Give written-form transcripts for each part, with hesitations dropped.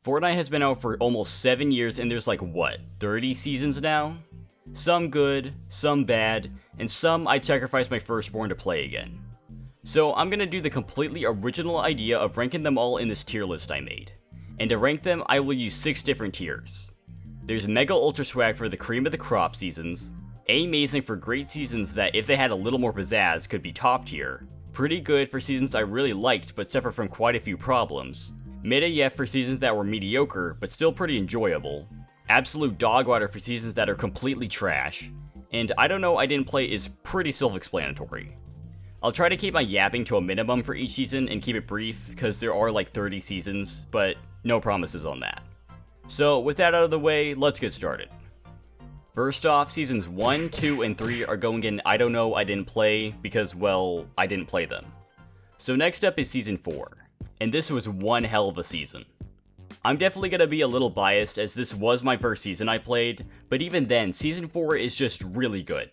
Fortnite has been out for almost 7 years and there's like, what, 30 seasons now? Some good, some bad, and some I'd sacrifice my firstborn to play again. So I'm gonna do the completely original idea of ranking them all in this tier list I made. And to rank them, I will use 6 different tiers. There's Mega Ultra Swag for the cream of the crop seasons, Amazing for great seasons that if they had a little more pizzazz could be top tier, Pretty Good for seasons I really liked but suffer from quite a few problems, Mid AF for seasons that were mediocre but still pretty enjoyable, Absolute Dog Water for seasons that are completely trash, and I Don't Know I Didn't Play is pretty self-explanatory. I'll try to keep my yapping to a minimum for each season and keep it brief, because there are like 30 seasons, but no promises on that. So with that out of the way, let's get started. First off, seasons 1, 2, and 3 are going in I Don't Know I Didn't Play, because, well, I didn't play them. So next up is season 4, and this was one hell of a season. I'm definitely going to be a little biased as this was my first season I played, but even then, season 4 is just really good.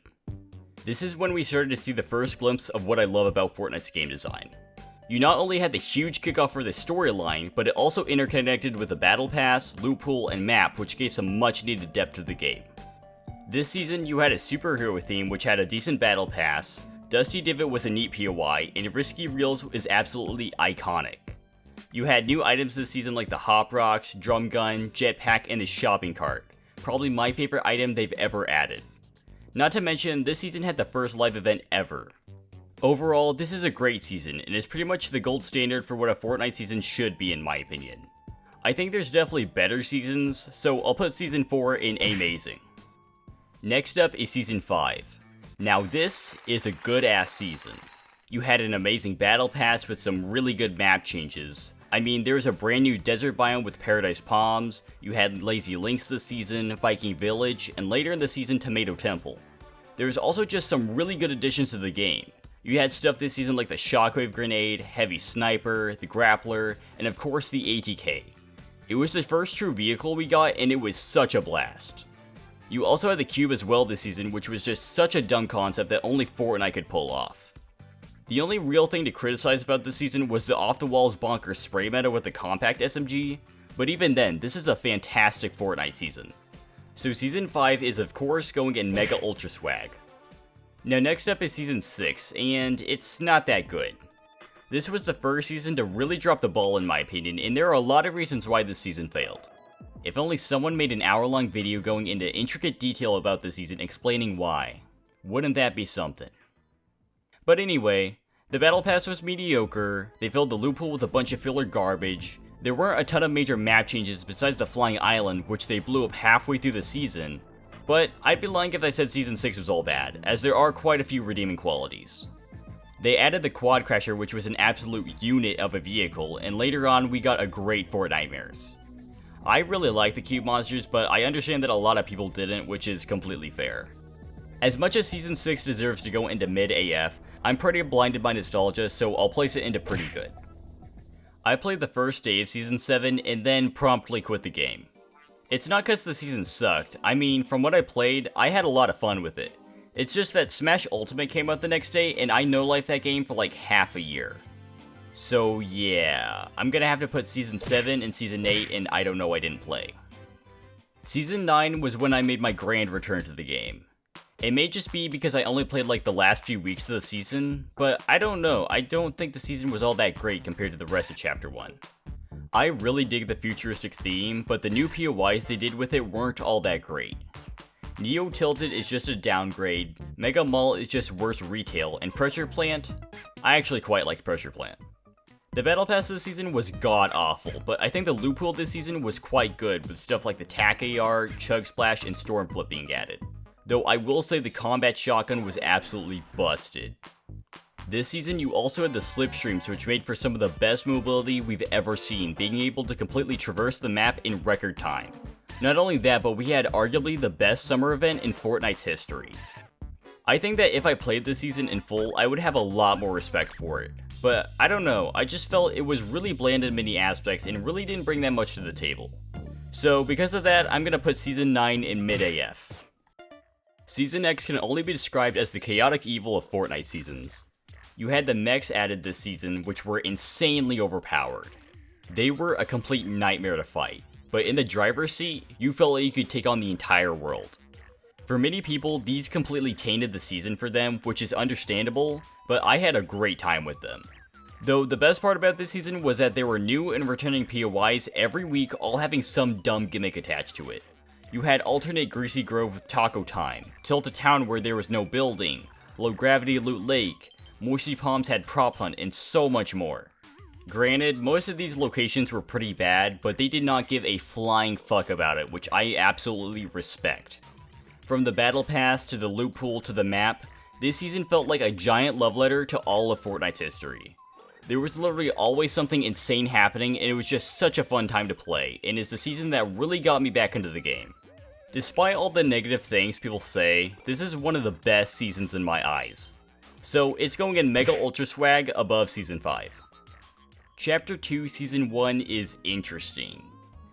This is when we started to see the first glimpse of what I love about Fortnite's game design. You not only had the huge kickoff for the storyline, but it also interconnected with the battle pass, loot pool, and map, which gave some much needed depth to the game. This season you had a superhero theme which had a decent battle pass, Dusty Divot was a neat POI, and Risky Reels is absolutely iconic. You had new items this season like the Hop Rocks, Drum Gun, Jetpack, and the Shopping Cart, probably my favorite item they've ever added. Not to mention, this season had the first live event ever. Overall, this is a great season, and is pretty much the gold standard for what a Fortnite season should be in my opinion. I think there's definitely better seasons, so I'll put season 4 in Amazing. Next up is season 5. Now this is a good ass season. You had an amazing battle pass with some really good map changes. I mean, there was a brand new desert biome with Paradise Palms, you had Lazy Links this season, Viking Village, and later in the season Tomato Temple. There was also just some really good additions to the game. You had stuff this season like the Shockwave Grenade, Heavy Sniper, the Grappler, and of course the ATK. It was the first true vehicle we got and it was such a blast. You also had the Cube as well this season, which was just such a dumb concept that only Fortnite could pull off. The only real thing to criticize about this season was the off-the-walls bonkers spray meta with the compact SMG, but even then, this is a fantastic Fortnite season. So season 5 is of course going in Mega Ultra Swag. Now next up is season 6, and it's not that good. This was the first season to really drop the ball in my opinion, and there are a lot of reasons why this season failed. If only someone made an hour-long video going into intricate detail about this season explaining why. Wouldn't that be something? But anyway, the battle pass was mediocre, they filled the loot pool with a bunch of filler garbage, there weren't a ton of major map changes besides the Flying Island which they blew up halfway through the season, but I'd be lying if I said season 6 was all bad, as there are quite a few redeeming qualities. They added the Quad Crasher which was an absolute unit of a vehicle, and later on we got a great Fortnitemares. I really like the cube monsters, but I understand that a lot of people didn't, which is completely fair. As much as season 6 deserves to go into mid AF, I'm pretty blinded by nostalgia, so I'll place it into pretty good. I played the first day of season 7 and then promptly quit the game. It's not cause the season sucked, I mean, from what I played, I had a lot of fun with it. It's just that Smash Ultimate came out the next day and I no-lifed that game for like half a year. So yeah, I'm gonna have to put season 7 and season 8 in I Don't Know I Didn't Play. Season 9 was when I made my grand return to the game. It may just be because I only played like the last few weeks of the season, but I don't know, I don't think the season was all that great compared to the rest of Chapter 1. I really dig the futuristic theme, but the new POIs they did with it weren't all that great. Neo Tilted is just a downgrade, Mega Mall is just worse retail, and Pressure Plant? I actually quite liked Pressure Plant. The Battle Pass this season was god-awful, but I think the loot pool this season was quite good with stuff like the TAC AR, Chug Splash, and Storm Flip being added. Though I will say the combat shotgun was absolutely busted. This season you also had the slipstreams which made for some of the best mobility we've ever seen, being able to completely traverse the map in record time. Not only that, but we had arguably the best summer event in Fortnite's history. I think that if I played this season in full, I would have a lot more respect for it. But I don't know, I just felt it was really bland in many aspects and really didn't bring that much to the table. So because of that, I'm gonna put season 9 in mid AF. Season X can only be described as the chaotic evil of Fortnite seasons. You had the mechs added this season, which were insanely overpowered. They were a complete nightmare to fight, but in the driver's seat, you felt like you could take on the entire world. For many people, these completely tainted the season for them, which is understandable, but I had a great time with them. Though the best part about this season was that there were new and returning POIs every week, all having some dumb gimmick attached to it. You had alternate Greasy Grove with Taco Time, Tilt a Town where there was no building, Low Gravity Loot Lake, Moisty Palms had Prop Hunt, and so much more. Granted, most of these locations were pretty bad, but they did not give a flying fuck about it, which I absolutely respect. From the battle pass to the loot pool to the map, this season felt like a giant love letter to all of Fortnite's history. There was literally always something insane happening, and it was just such a fun time to play, and is the season that really got me back into the game. Despite all the negative things people say, this is one of the best seasons in my eyes. So it's going in Mega Ultra Swag above Season 5. Chapter 2 Season 1 is interesting.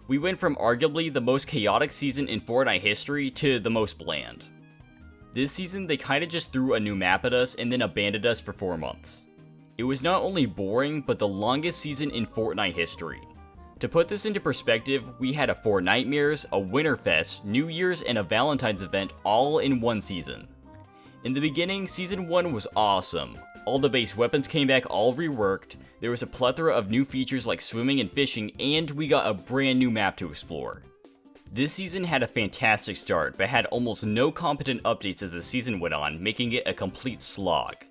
We went from arguably the most chaotic season in Fortnite history to the most bland. This season they kinda just threw a new map at us and then abandoned us for 4 months. It was not only boring, but the longest season in Fortnite history. To put this into perspective, we had a Fortnitemares, a Winterfest, New Year's, and a Valentine's event all in one season. In the beginning, Season 1 was awesome. All the base weapons came back all reworked, there was a plethora of new features like swimming and fishing, and we got a brand new map to explore. This season had a fantastic start, but had almost no competent updates as the season went on, making it a complete slog.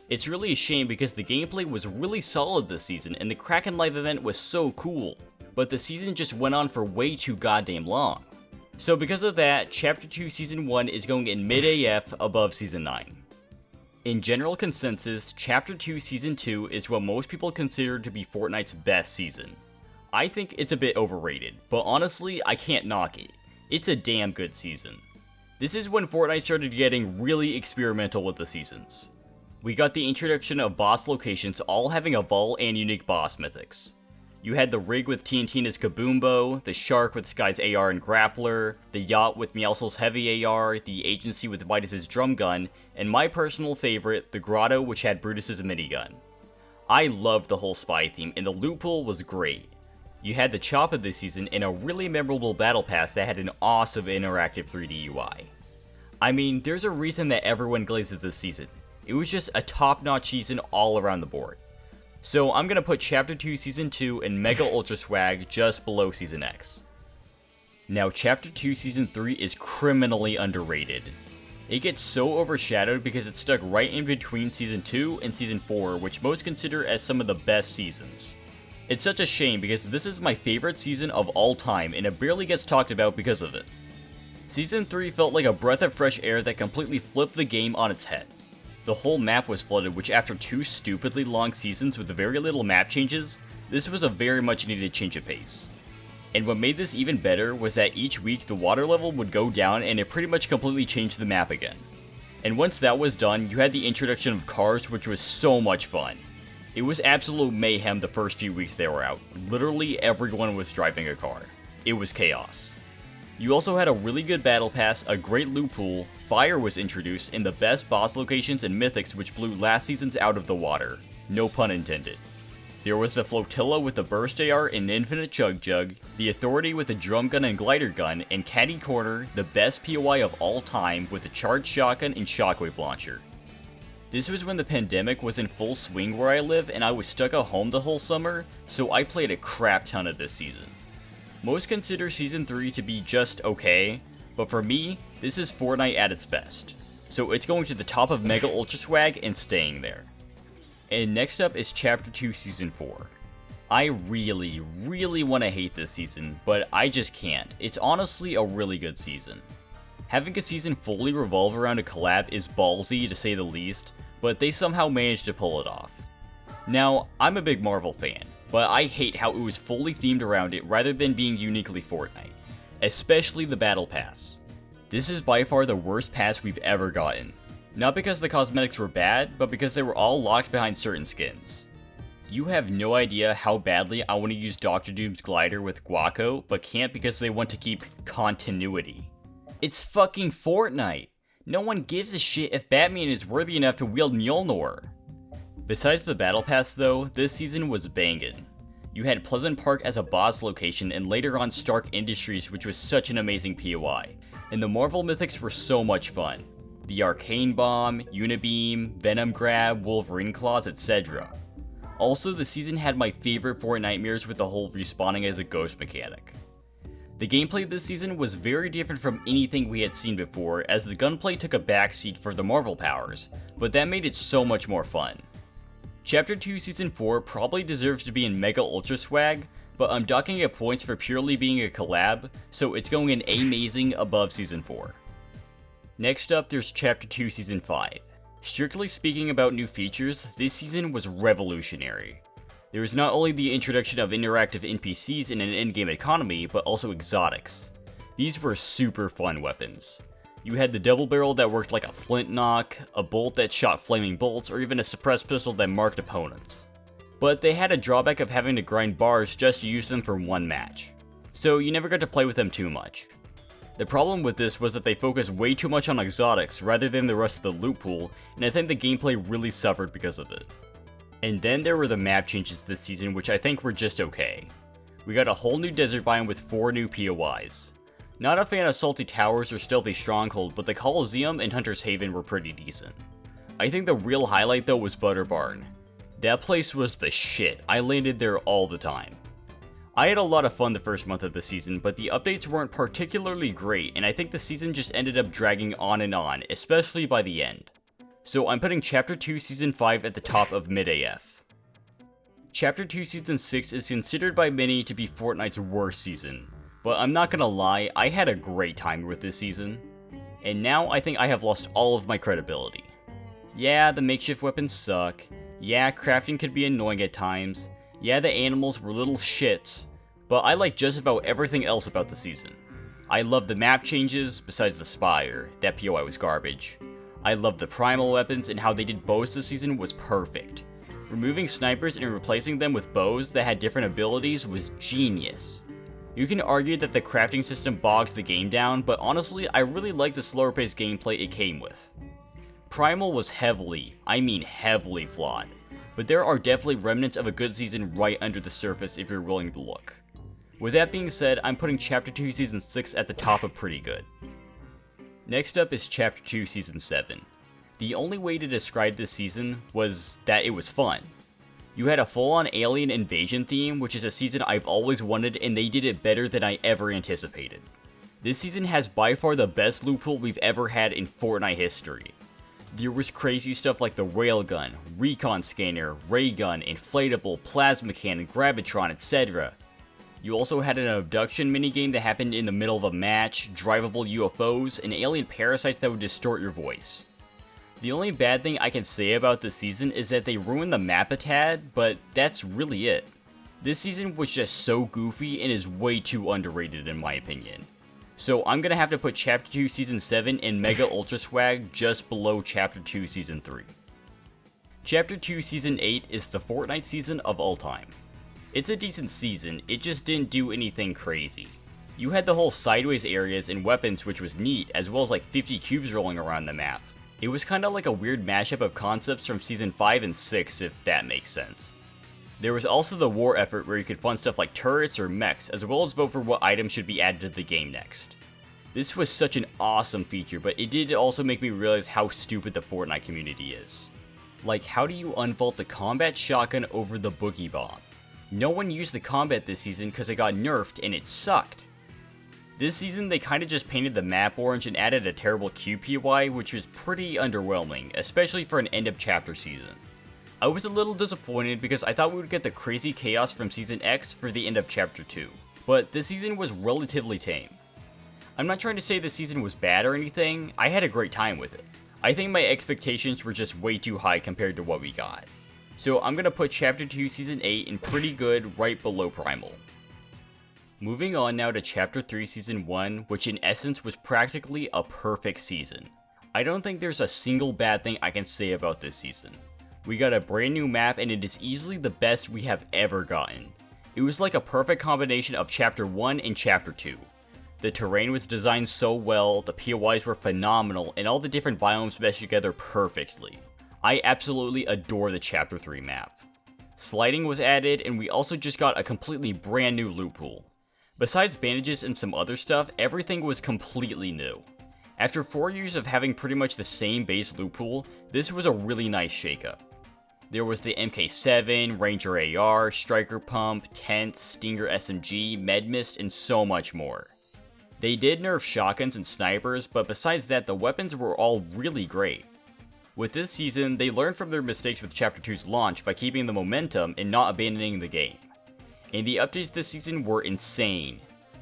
It's really a shame because the gameplay was really solid this season, and the Kraken Live event was so cool, but the season just went on for way too goddamn long. So because of that, Chapter 2 Season 1 is going in mid AF above Season 9. In general consensus, Chapter 2 Season 2 is what most people consider to be Fortnite's best season. I think it's a bit overrated, but honestly, I can't knock it. It's a damn good season. This is when Fortnite started getting really experimental with the seasons. We got the introduction of boss locations all having a Vol and unique boss mythics. You had the rig with TNT and his Kaboombo, the shark with Sky's AR and Grappler, the yacht with Meowscles' heavy AR, the agency with Vitus's drum gun, and my personal favorite, the grotto which had Brutus's minigun. I loved the whole spy theme, and the loot pool was great. You had the chop of this season and a really memorable battle pass that had an awesome interactive 3D UI. I mean, there's a reason that everyone glazes this season. It was just a top-notch season all around the board. So I'm gonna put Chapter 2 Season 2 and Mega Ultra Swag just below Season X. Now Chapter 2 Season 3 is criminally underrated. It gets so overshadowed because it's stuck right in between Season 2 and Season 4, which most consider as some of the best seasons. It's such a shame because this is my favorite season of all time and it barely gets talked about because of it. Season 3 felt like a breath of fresh air that completely flipped the game on its head. The whole map was flooded, which after 2 stupidly long seasons with very little map changes, this was a very much needed change of pace. And what made this even better was that each week the water level would go down and it pretty much completely changed the map again. And once that was done, you had the introduction of cars, which was so much fun. It was absolute mayhem the first few weeks they were out. Literally everyone was driving a car. It was chaos. You also had a really good battle pass, a great loot pool, fire was introduced, and the best boss locations and mythics which blew last season's out of the water. No pun intended. There was the Flotilla with the Burst AR and Infinite Chug Jug, the Authority with the Drum Gun and Glider Gun, and Catty Corner, the best POI of all time with the Charged Shotgun and Shockwave Launcher. This was when the pandemic was in full swing where I live and I was stuck at home the whole summer, so I played a crap ton of this season. Most consider Season 3 to be just okay, but for me, this is Fortnite at its best. So it's going to the top of Mega Ultra Swag and staying there. And next up is Chapter 2 Season 4. I really want to hate this season, but I just can't. It's honestly a really good season. Having a season fully revolve around a collab is ballsy to say the least, but they somehow managed to pull it off. Now, I'm a big Marvel fan, but I hate how it was fully themed around it rather than being uniquely Fortnite. Especially the Battle Pass. This is by far the worst pass we've ever gotten. Not because the cosmetics were bad, but because they were all locked behind certain skins. You have no idea how badly I want to use Dr. Doom's glider with Guaco, but can't because they want to keep continuity. It's fucking Fortnite! No one gives a shit if Batman is worthy enough to wield Mjolnir. Besides the Battle Pass though, this season was bangin'. You had Pleasant Park as a boss location, and later on Stark Industries, which was such an amazing POI. And the Marvel Mythics were so much fun. The Arcane Bomb, Unibeam, Venom Grab, Wolverine Claws, etc. Also, the season had my favorite Fortnitemares with the whole respawning as a ghost mechanic. The gameplay this season was very different from anything we had seen before, as the gunplay took a backseat for the Marvel powers, but that made it so much more fun. Chapter 2 Season 4 probably deserves to be in Mega Ultra Swag, but I'm docking it points for purely being a collab, so it's going in Amazing above Season 4. Next up, there's Chapter 2 Season 5. Strictly speaking about new features, this season was revolutionary. There was not only the introduction of interactive NPCs in an in-game economy, but also exotics. These were super fun weapons. You had the double barrel that worked like a flint knock, a bolt that shot flaming bolts, or even a suppressed pistol that marked opponents. But they had a drawback of having to grind bars just to use them for one match, so you never got to play with them too much. The problem with this was that they focused way too much on exotics rather than the rest of the loot pool, and I think the gameplay really suffered because of it. And then there were the map changes this season, which I think were just okay. We got a whole new desert biome with 4 new POIs. Not a fan of Salty Towers or Stealthy Stronghold, but the Coliseum and Hunter's Haven were pretty decent. I think the real highlight though was Butter Barn. That place was the shit, I landed there all the time. I had a lot of fun the first month of the season, but the updates weren't particularly great, and I think the season just ended up dragging on, especially by the end. So I'm putting Chapter 2 Season 5 at the top of mid-AF. Chapter 2 Season 6 is considered by many to be Fortnite's worst season, but I'm not gonna lie, I had a great time with this season. And now I think I have lost all of my credibility. Yeah, the makeshift weapons suck. Yeah, crafting could be annoying at times. Yeah, the animals were little shits, but I like just about everything else about the season. I love the map changes, besides the Spire, that POI was garbage. I love the primal weapons, and how they did bows this season was perfect. Removing snipers and replacing them with bows that had different abilities was genius. You can argue that the crafting system bogs the game down, but honestly I really like the slower paced gameplay it came with. Primal was heavily flawed, but there are definitely remnants of a good season right under the surface if you're willing to look. With that being said, I'm putting Chapter 2 Season 6 at the top of pretty good. Next up is Chapter 2 Season 7. The only way to describe this season was that it was fun. You had a full-on alien invasion theme, which is a season I've always wanted, and they did it better than I ever anticipated. This season has by far the best loot pool we've ever had in Fortnite history. There was crazy stuff like the railgun, recon scanner, ray gun, inflatable, plasma cannon, gravitron, etc. You also had an abduction minigame that happened in the middle of a match, drivable UFOs, and alien parasites that would distort your voice. The only bad thing I can say about this season is that they ruined the map a tad, but that's really it. This season was just so goofy and is way too underrated in my opinion. So I'm gonna have to put Chapter 2 Season 7 and Mega Ultra Swag just below Chapter 2 Season 3. Chapter 2 Season 8 is the Fortnite season of all time. It's a decent season, it just didn't do anything crazy. You had the whole sideways areas and weapons, which was neat, as well as like 50 cubes rolling around the map. It was kinda like a weird mashup of concepts from Season 5 and 6, if that makes sense. There was also the war effort where you could fund stuff like turrets or mechs, as well as vote for what items should be added to the game next. This was such an awesome feature, but it did also make me realize how stupid the Fortnite community is. Like, how do you unvault the combat shotgun over the boogie bomb? No one used the combat this season because it got nerfed and it sucked. This season they kinda just painted the map orange and added a terrible QPY, which was pretty underwhelming, especially for an end of chapter season. I was a little disappointed because I thought we would get the crazy chaos from Season X for the end of Chapter 2, but this season was relatively tame. I'm not trying to say this season was bad or anything, I had a great time with it. I think my expectations were just way too high compared to what we got. So I'm gonna put Chapter 2 Season 8 in pretty good right below Primal. Moving on now to Chapter 3 Season 1, which in essence was practically a perfect season. I don't think there's a single bad thing I can say about this season. We got a brand new map and it is easily the best we have ever gotten. It was like a perfect combination of Chapter 1 and Chapter 2. The terrain was designed so well, the POIs were phenomenal, and all the different biomes meshed together perfectly. I absolutely adore the Chapter 3 map. Sliding was added, and we also just got a completely brand new loot pool. Besides bandages and some other stuff, everything was completely new. After 4 years of having pretty much the same base loot pool, this was a really nice shakeup. There was the MK7, Ranger AR, Striker Pump, Tents, Stinger SMG, Medmist, and so much more. They did nerf shotguns and snipers, but besides that, the weapons were all really great. With this season, they learned from their mistakes with Chapter 2's launch by keeping the momentum and not abandoning the game. And the updates this season were insane.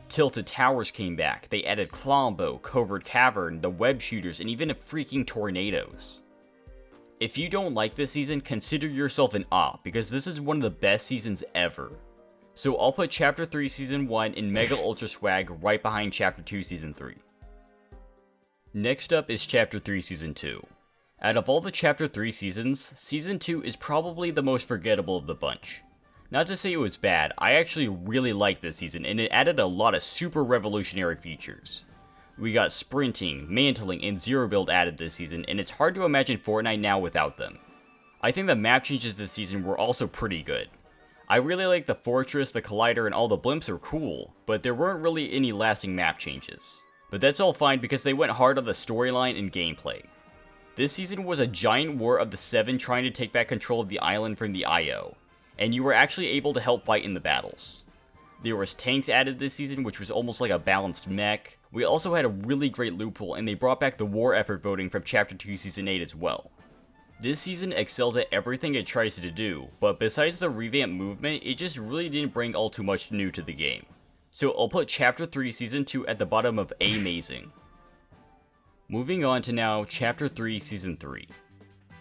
Tilted Towers came back, they added Klombo, Covert Cavern, the web shooters, and even freaking tornadoes. If you don't like this season, consider yourself an op, because this is one of the best seasons ever. So I'll put Chapter 3 Season 1 in Mega Ultra Swag right behind Chapter 2 Season 3. Next up is Chapter 3 Season 2. Out of all the Chapter 3 seasons, Season 2 is probably the most forgettable of the bunch. Not to say it was bad, I actually really liked this season and it added a lot of super revolutionary features. We got sprinting, mantling, and zero build added this season, and it's hard to imagine Fortnite now without them. I think the map changes this season were also pretty good. I really like the Fortress, the Collider, and all the blimps are cool, but there weren't really any lasting map changes. But that's all fine because they went hard on the storyline and gameplay. This season was a giant war of the 7 trying to take back control of the island from the IO, and you were actually able to help fight in the battles. There was tanks added this season, which was almost like a balanced mech. We also had a really great loot pool, and they brought back the war effort voting from Chapter 2 Season 8 as well. This season excels at everything it tries to do, but besides the revamped movement, it just really didn't bring all too much new to the game. So I'll put Chapter 3 Season 2 at the bottom of amazing. Moving on to now, Chapter 3 Season 3.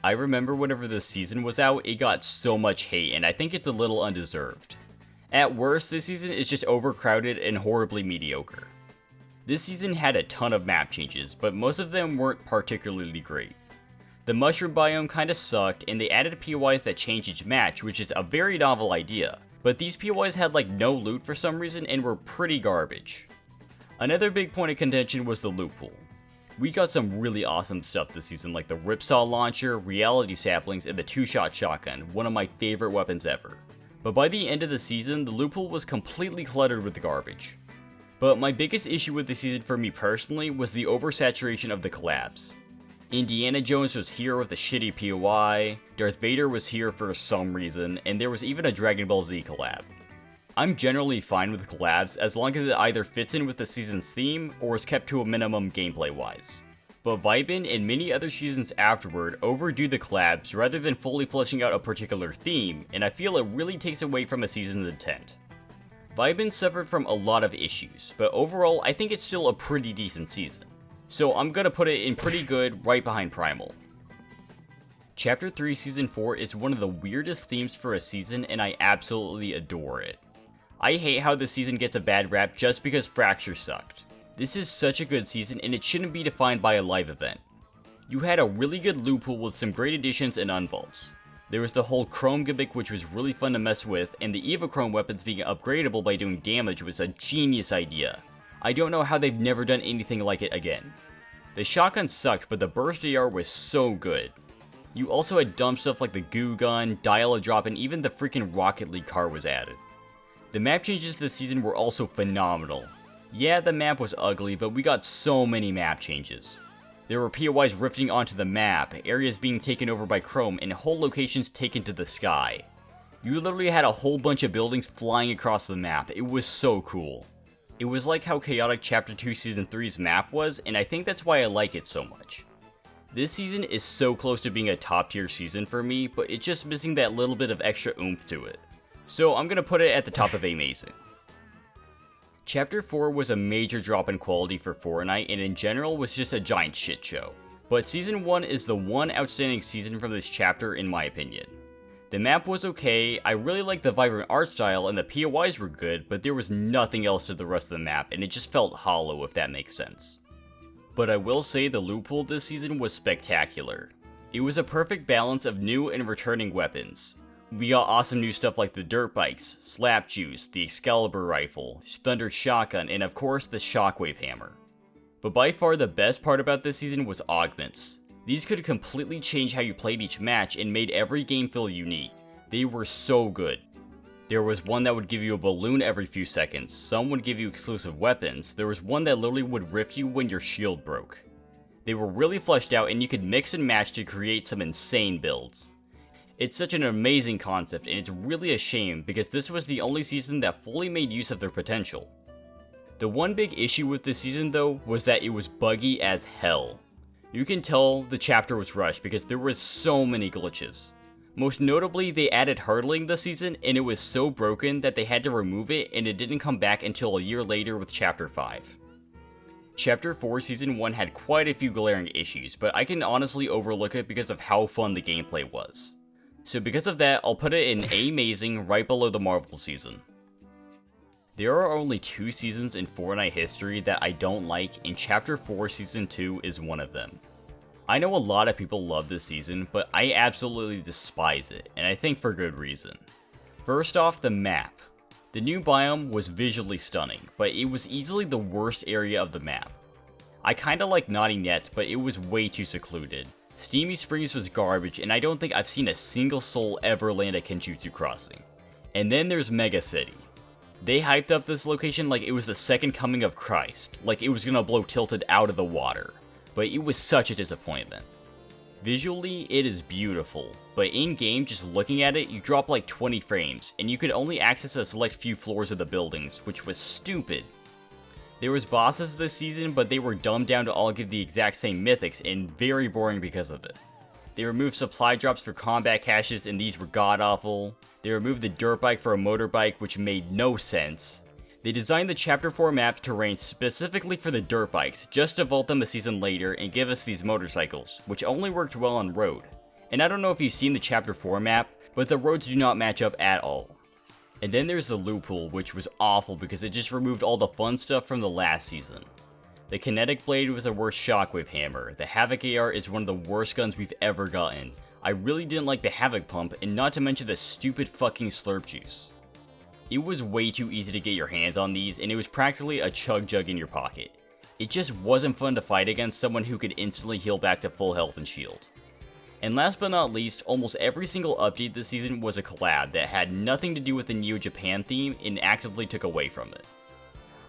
I remember whenever this season was out, it got so much hate, and I think it's a little undeserved. At worst, this season is just overcrowded and horribly mediocre. This season had a ton of map changes, but most of them weren't particularly great. The mushroom biome kinda sucked, and they added POIs that change each match, which is a very novel idea, but these POIs had like no loot for some reason and were pretty garbage. Another big point of contention was the loot pool. We got some really awesome stuff this season, like the Ripsaw launcher, reality saplings, and the 2-shot shotgun, one of my favorite weapons ever. But by the end of the season, the loot pool was completely cluttered with garbage. But my biggest issue with the season for me personally was the oversaturation of the collabs. Indiana Jones was here with a shitty POI, Darth Vader was here for some reason, and there was even a Dragon Ball Z collab. I'm generally fine with collabs as long as it either fits in with the season's theme or is kept to a minimum gameplay wise. But Vibin and many other seasons afterward overdo the collabs rather than fully fleshing out a particular theme, and I feel it really takes away from a season's intent. Vibin suffered from a lot of issues, but overall I think it's still a pretty decent season. So I'm gonna put it in pretty good right behind Primal. Chapter 3 Season 4 is one of the weirdest themes for a season and I absolutely adore it. I hate how this season gets a bad rap just because Fracture sucked. This is such a good season and it shouldn't be defined by a live event. You had a really good loot pool with some great additions and unvaults. There was the whole Chrome gimmick which was really fun to mess with, and the Evochrome weapons being upgradable by doing damage was a genius idea. I don't know how they've never done anything like it again. The shotgun sucked, but the burst AR was so good. You also had dumb stuff like the goo gun, dial-a-drop, and even the freaking Rocket League car was added. The map changes this season were also phenomenal. Yeah, the map was ugly, but we got so many map changes. There were POIs rifting onto the map, areas being taken over by Chrome, and whole locations taken to the sky. You literally had a whole bunch of buildings flying across the map. It was so cool. It was like how chaotic Chapter 2 Season 3's map was, and I think that's why I like it so much. This season is so close to being a top tier season for me, but it's just missing that little bit of extra oomph to it. So I'm gonna put it at the top of amazing. Chapter 4 was a major drop in quality for Fortnite and in general was just a giant shit show. But Season 1 is the one outstanding season from this chapter in my opinion. The map was okay, I really liked the vibrant art style and the POIs were good, but there was nothing else to the rest of the map and it just felt hollow if that makes sense. But I will say the loot pool this season was spectacular. It was a perfect balance of new and returning weapons. We got awesome new stuff like the dirt bikes, slap juice, the Excalibur rifle, Thunder shotgun, and of course the shockwave hammer. But by far the best part about this season was augments. These could completely change how you played each match and made every game feel unique. They were so good. There was one that would give you a balloon every few seconds, some would give you exclusive weapons, there was one that literally would rift you when your shield broke. They were really fleshed out and you could mix and match to create some insane builds. It's such an amazing concept and it's really a shame because this was the only season that fully made use of their potential. The one big issue with this season though was that it was buggy as hell. You can tell the chapter was rushed because there were so many glitches. Most notably, they added hurdling this season and it was so broken that they had to remove it and it didn't come back until a year later with Chapter 5. Chapter 4 Season 1 had quite a few glaring issues, but I can honestly overlook it because of how fun the gameplay was. So because of that, I'll put it in amazing right below the Marvel season. There are only 2 seasons in Fortnite history that I don't like and Chapter 4 Season 2 is one of them. I know a lot of people love this season, but I absolutely despise it, and I think for good reason. First off, the map. The new biome was visually stunning, but it was easily the worst area of the map. I kinda like Naughty Nets, but it was way too secluded. Steamy Springs was garbage, and I don't think I've seen a single soul ever land at Kenjutsu Crossing. And then there's Mega City. They hyped up this location like it was the second coming of Christ, like it was gonna blow Tilted out of the water. But it was such a disappointment. Visually, it is beautiful, but in-game, just looking at it, you drop like 20 frames, and you could only access a select few floors of the buildings, which was stupid. There was bosses this season, but they were dumbed down to all give the exact same mythics, and very boring because of it. They removed supply drops for combat caches, and these were god-awful. They removed the dirt bike for a motorbike, which made no sense. They designed the Chapter 4 map terrain specifically for the dirt bikes, just to vault them a season later and give us these motorcycles, which only worked well on road. And I don't know if you've seen the Chapter 4 map, but the roads do not match up at all. And then there's the loot pool, which was awful because it just removed all the fun stuff from the last season. The Kinetic Blade was the worst Shockwave Hammer, the Havoc AR is one of the worst guns we've ever gotten. I really didn't like the Havoc Pump, and not to mention the stupid fucking Slurp Juice. It was way too easy to get your hands on these, and it was practically a chug jug in your pocket. It just wasn't fun to fight against someone who could instantly heal back to full health and shield. And last but not least, almost every single update this season was a collab that had nothing to do with the Neo Japan theme and actively took away from it.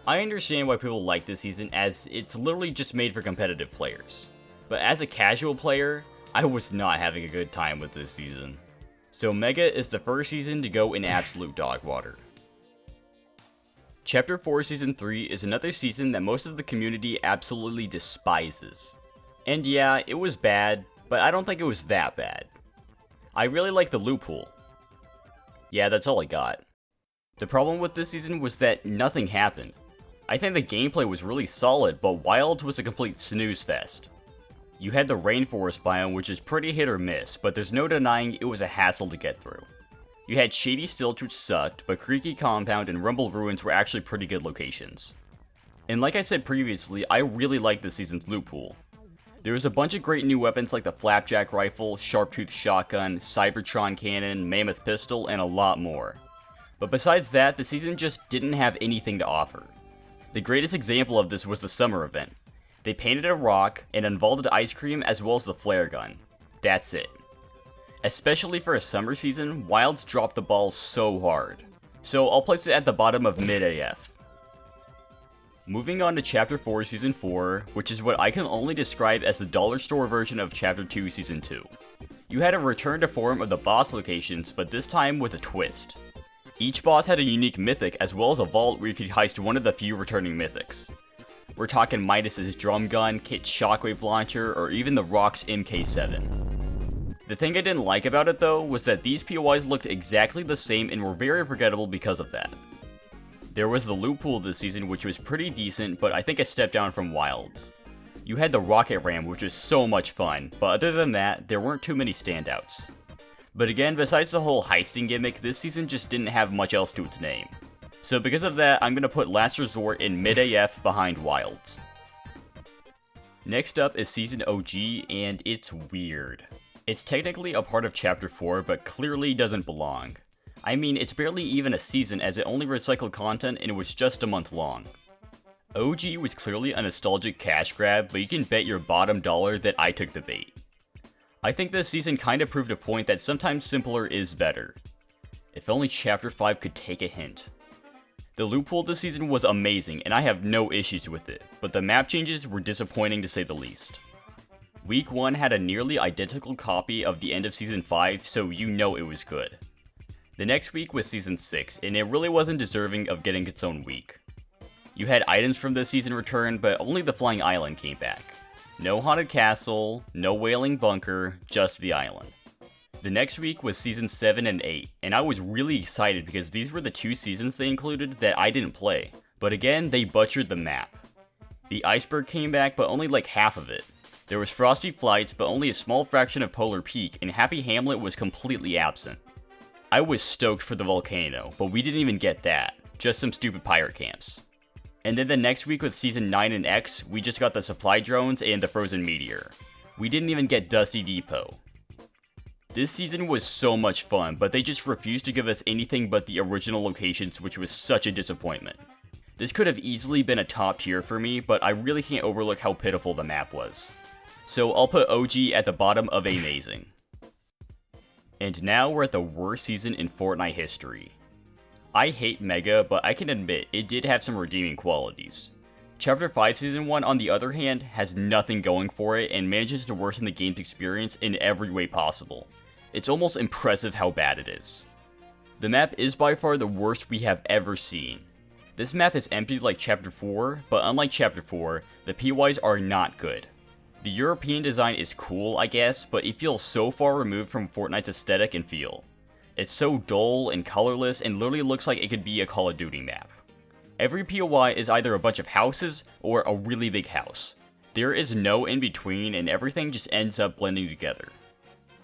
I understand why people like this season as it's literally just made for competitive players. But as a casual player, I was not having a good time with this season. So Mega is the first season to go in absolute dog water. Chapter 4 Season 3 is another season that most of the community absolutely despises. And yeah, it was bad, but I don't think it was that bad. I really like the loot pool. Yeah, that's all I got. The problem with this season was that nothing happened. I think the gameplay was really solid, but Wilds was a complete snooze fest. You had the Rainforest biome, which is pretty hit or miss, but there's no denying it was a hassle to get through. You had Shady Stilts, which sucked, but Creaky Compound and Rumble Ruins were actually pretty good locations. And like I said previously, I really liked this season's loot pool. There was a bunch of great new weapons like the Flapjack Rifle, Sharptooth Shotgun, Cybertron Cannon, Mammoth Pistol, and a lot more. But besides that, the season just didn't have anything to offer. The greatest example of this was the summer event. They painted a rock and unvaulted ice cream as well as the flare gun. That's it. Especially for a summer season, Wilds dropped the ball so hard. So I'll place it at the bottom of mid AF. Moving on to Chapter 4 Season 4, which is what I can only describe as the dollar store version of Chapter 2 Season 2. You had a return to form of the boss locations, but this time with a twist. Each boss had a unique mythic as well as a vault where you could heist one of the few returning mythics. We're talking Midas's drum gun, Kit's shockwave launcher, or even the Rock's MK7. The thing I didn't like about it though was that these POIs looked exactly the same and were very forgettable because of that. There was the loot pool this season which was pretty decent, but I think a step down from Wilds. You had the rocket ram which was so much fun, but other than that, there weren't too many standouts. But again, besides the whole heisting gimmick, this season just didn't have much else to its name. So because of that, I'm gonna put Last Resort in mid AF behind Wilds. Next up is Season OG, and it's weird. It's technically a part of Chapter 4, but clearly doesn't belong. I mean, it's barely even a season as it only recycled content and it was just a month long. OG was clearly a nostalgic cash grab, but you can bet your bottom dollar that I took the bait. I think this season kinda proved a point that sometimes simpler is better. If only Chapter 5 could take a hint. The loot pool this season was amazing, and I have no issues with it, but the map changes were disappointing to say the least. Week 1 had a nearly identical copy of the end of Season 5, so you know it was good. The next week was Season 6, and it really wasn't deserving of getting its own week. You had items from this season return, but only the Flying Island came back. No Haunted Castle, no Wailing Bunker, just the island. The next week was Season 7 and 8, and I was really excited because these were the 2 seasons they included that I didn't play, but again, they butchered the map. The Iceberg came back, but only like half of it. There was Frosty Flights, but only a small fraction of Polar Peak, and Happy Hamlet was completely absent. I was stoked for the volcano, but we didn't even get that, just some stupid pirate camps. And then the next week with Season 9 and X, we just got the supply drones and the frozen meteor. We didn't even get Dusty Depot. This season was so much fun, but they just refused to give us anything but the original locations, which was such a disappointment. This could have easily been a top tier for me, but I really can't overlook how pitiful the map was. So I'll put OG at the bottom of amazing. And now we're at the worst season in Fortnite history. I hate Mega, but I can admit it did have some redeeming qualities. Chapter 5 Season 1, on the other hand, has nothing going for it and manages to worsen the game's experience in every way possible. It's almost impressive how bad it is. The map is by far the worst we have ever seen. This map is empty like Chapter 4, but unlike Chapter 4, the POIs are not good. The European design is cool, I guess, but it feels so far removed from Fortnite's aesthetic and feel. It's so dull and colorless and literally looks like it could be a Call of Duty map. Every POI is either a bunch of houses or a really big house. There is no in between and everything just ends up blending together.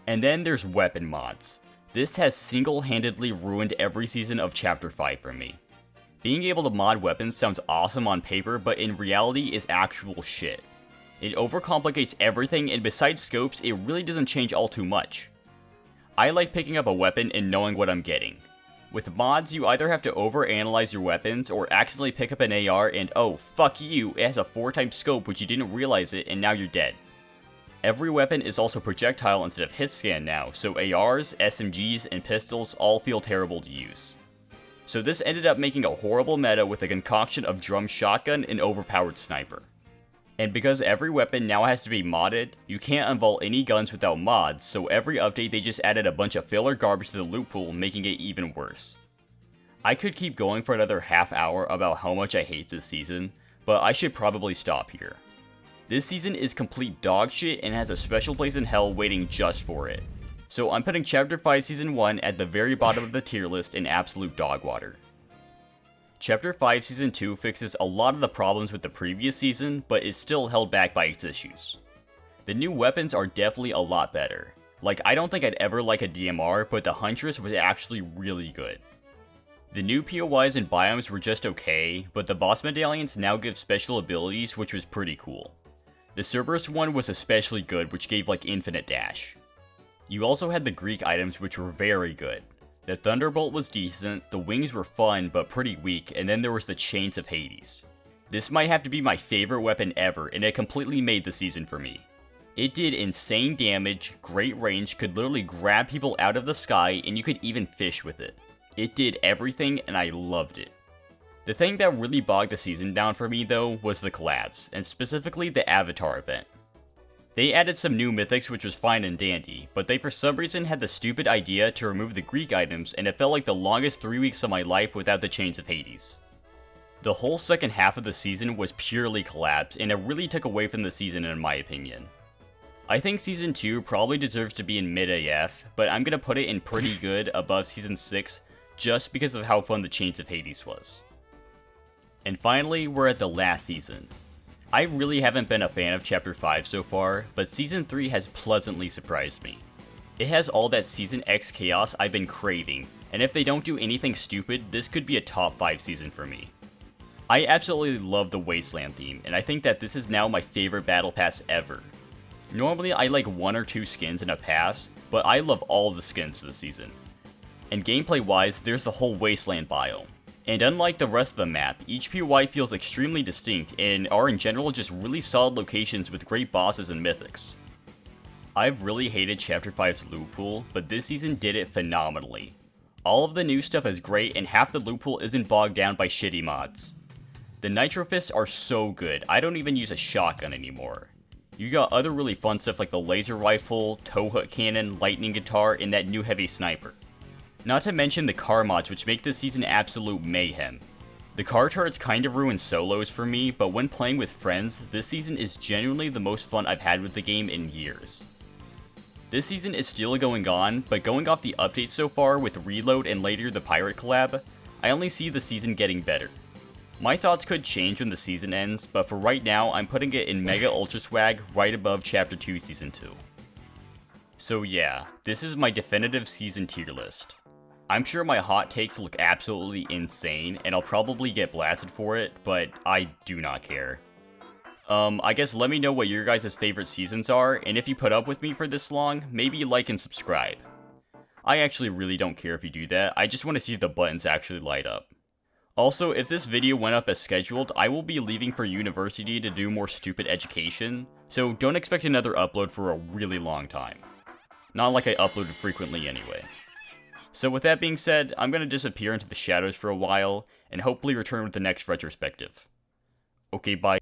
And then there's weapon mods. This has single-handedly ruined every season of Chapter 5 for me. Being able to mod weapons sounds awesome on paper, but in reality is actual shit. It overcomplicates everything, and besides scopes, it really doesn't change all too much. I like picking up a weapon and knowing what I'm getting. With mods, you either have to overanalyze your weapons, or accidentally pick up an AR and oh, fuck you, it has a 4x scope which you didn't realize it and now you're dead. Every weapon is also projectile instead of hit scan now, so ARs, SMGs, and pistols all feel terrible to use. So this ended up making a horrible meta with a concoction of drum shotgun and overpowered sniper. And because every weapon now has to be modded, you can't unvault any guns without mods, so every update they just added a bunch of filler garbage to the loot pool, making it even worse. I could keep going for another half hour about how much I hate this season, but I should probably stop here. This season is complete dog shit and has a special place in hell waiting just for it. So I'm putting Chapter 5 Season 1 at the very bottom of the tier list in absolute dog water. Chapter 5 Season 2 fixes a lot of the problems with the previous season, but is still held back by its issues. The new weapons are definitely a lot better. Like, I don't think I'd ever like a DMR, but the Huntress was actually really good. The new POIs and biomes were just okay, but the boss medallions now give special abilities, which was pretty cool. The Cerberus one was especially good, which gave like infinite dash. You also had the Greek items, which were very good. The Thunderbolt was decent, the wings were fun but pretty weak, and then there was the Chains of Hades. This might have to be my favorite weapon ever, and it completely made the season for me. It did insane damage, great range, could literally grab people out of the sky, and you could even fish with it. It did everything, and I loved it. The thing that really bogged the season down for me though was the collabs, and specifically the Avatar event. They added some new mythics, which was fine and dandy, but they for some reason had the stupid idea to remove the Greek items, and it felt like the longest 3 weeks of my life without the Chains of Hades. The whole second half of the season was purely collabs, and it really took away from the season in my opinion. I think Season 2 probably deserves to be in mid AF, but I'm gonna put it in pretty good above Season 6, just because of how fun the Chains of Hades was. And finally, we're at the last season. I really haven't been a fan of Chapter 5 so far, but Season 3 has pleasantly surprised me. It has all that Season X chaos I've been craving, and if they don't do anything stupid, this could be a top 5 season for me. I absolutely love the Wasteland theme, and I think that this is now my favorite battle pass ever. Normally I like 1 or 2 skins in a pass, but I love all the skins this season. And gameplay wise, there's the whole Wasteland biome. And unlike the rest of the map, each POI feels extremely distinct and are in general just really solid locations with great bosses and mythics. I've really hated Chapter 5's loot pool, but this season did it phenomenally. All of the new stuff is great, and half the loot pool isn't bogged down by shitty mods. The Nitro Fists are so good, I don't even use a shotgun anymore. You got other really fun stuff like the laser rifle, tow hook cannon, lightning guitar, and that new heavy sniper. Not to mention the car mods, which make this season absolute mayhem. The car turrets kind of ruin solos for me, but when playing with friends, this season is genuinely the most fun I've had with the game in years. This season is still going on, but going off the updates so far with Reload and later the Pirate collab, I only see the season getting better. My thoughts could change when the season ends, but for right now, I'm putting it in Mega Ultra Swag right above Chapter 2 Season 2. So yeah, this is my definitive season tier list. I'm sure my hot takes look absolutely insane, and I'll probably get blasted for it, but I do not care. I guess let me know what your guys' favorite seasons are, and if you put up with me for this long, maybe like and subscribe. I actually really don't care if you do that, I just want to see the buttons actually light up. Also, if this video went up as scheduled, I will be leaving for university to do more stupid education, so don't expect another upload for a really long time. Not like I uploaded frequently anyway. So with that being said, I'm gonna disappear into the shadows for a while, and hopefully return with the next retrospective. Okay, bye.